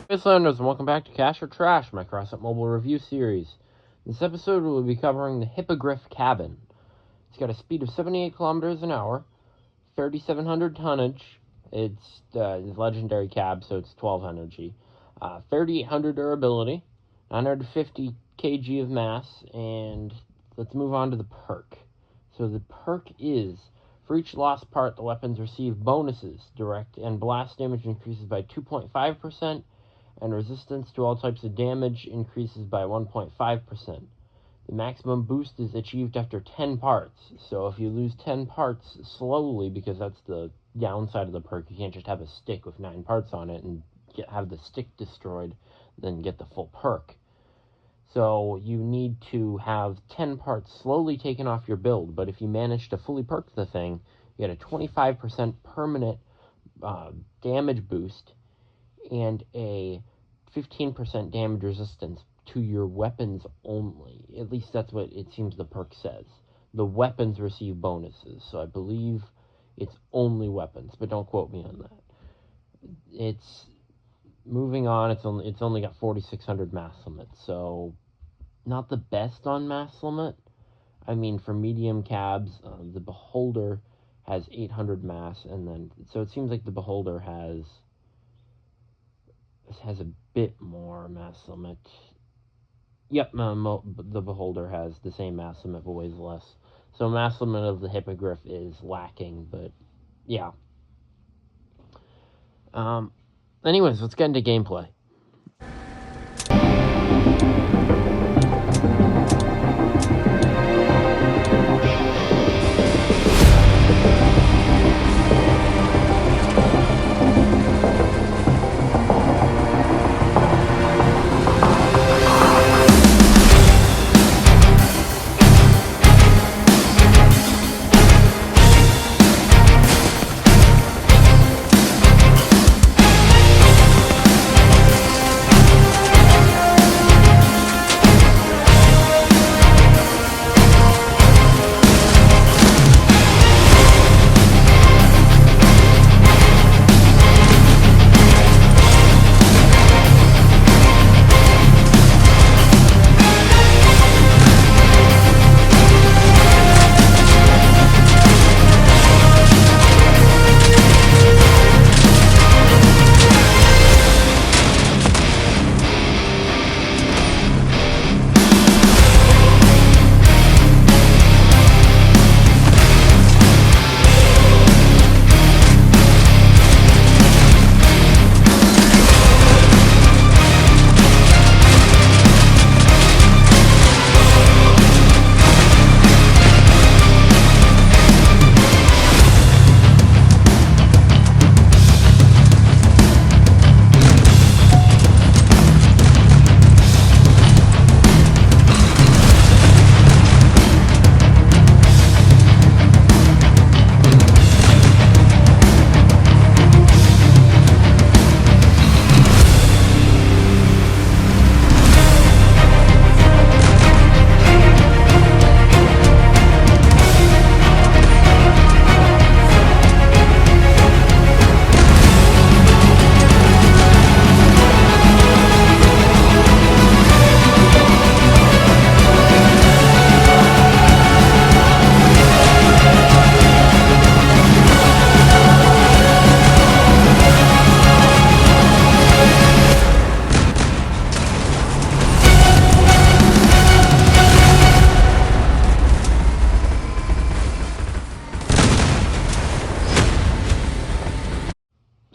Hey Slanders, and welcome back to Cash or Trash, my Crossout mobile review series. In this episode, we'll be covering the Hippogriff Cabin. It's got a speed of 78 kilometers an hour, 3,700 tonnage. It's legendary cab, so it's 12 energy. 3,800 durability, 950 kg of mass, and let's move on to the perk. So the perk is, for each lost part, the weapons receive bonuses. Direct and blast damage increases by 2.5%, and resistance to all types of damage increases by 1.5%. The maximum boost is achieved after 10 parts, so if you lose 10 parts slowly, because that's the downside of the perk, you can't just have a stick with 9 parts on it and have the stick destroyed, then get the full perk. So you need to have 10 parts slowly taken off your build, but if you manage to fully perk the thing, you get a 25% permanent damage boost, and a 15% damage resistance to your weapons only. At least that's what it seems the perk says. The weapons receive bonuses, so I believe it's only weapons, but don't quote me on that. It's moving on. It's only got 4,600 mass limit, so not the best on mass limit. I mean, for medium cabs, the Beholder has 800 mass, and then so it seems like the Beholder has a bit more mass limit. Yep, the Beholder has the same mass limit but weighs less. So mass limit of the Hippogriff is lacking, but yeah. Anyways, let's get into gameplay.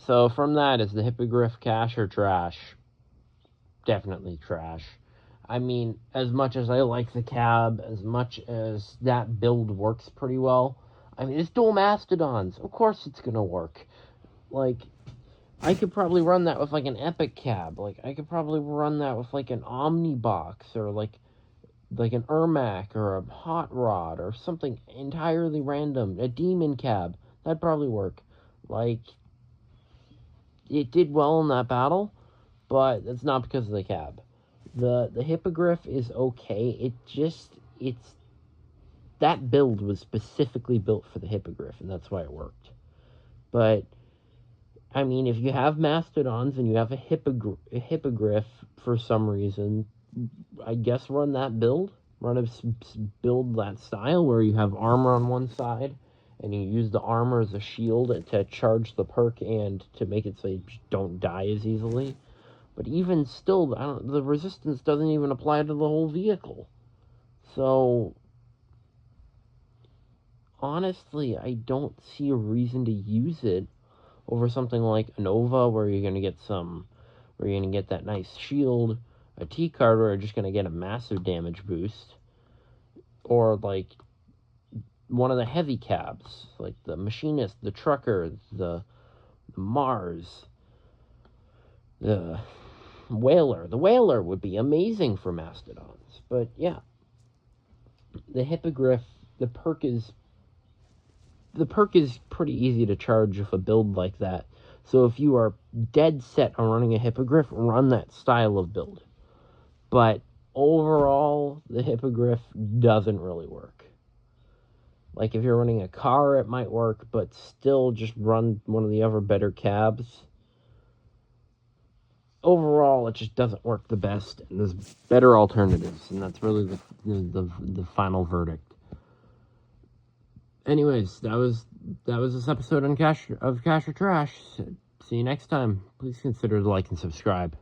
So from that, is the Hippogriff cash or trash? Definitely trash. I mean, as much as I like the cab, as much as that build works pretty well, I mean, it's dual mastodons. Of course it's gonna work. Like, I could probably run that with, like, an epic cab. Like, I could probably run that with, like, an omnibox, or, like an Ermac, or a hot rod, or something entirely random. A demon cab. That'd probably work. Like, it did well in that battle, but that's not because of the cab. The Hippogriff is okay. It's that build was specifically built for the Hippogriff, and that's why it worked. But I mean, if you have mastodons and you have a hippogriff for some reason, I guess run that build. Build that style where you have armor on one side and you use the armor as a shield to charge the perk and to make it so you don't die as easily. But even still, the resistance doesn't even apply to the whole vehicle. So, honestly, I don't see a reason to use it over something like a Nova, where you're going to get that nice shield, a T-card where you're just going to get a massive damage boost, or like one of the heavy cabs, like the Machinist, the Trucker, the Mars, the Whaler. The Whaler would be amazing for Mastodons, but yeah, the Hippogriff, the perk is pretty easy to charge with a build like that. So if you are dead set on running a Hippogriff, run that style of build. But overall, the Hippogriff doesn't really work. Like, if you're running a car, it might work, but still just run one of the other better cabs. Overall, it just doesn't work the best, and there's better alternatives, and that's really the final verdict. Anyways, that was this episode on Cash or Trash. See you next time. Please consider to like and subscribe.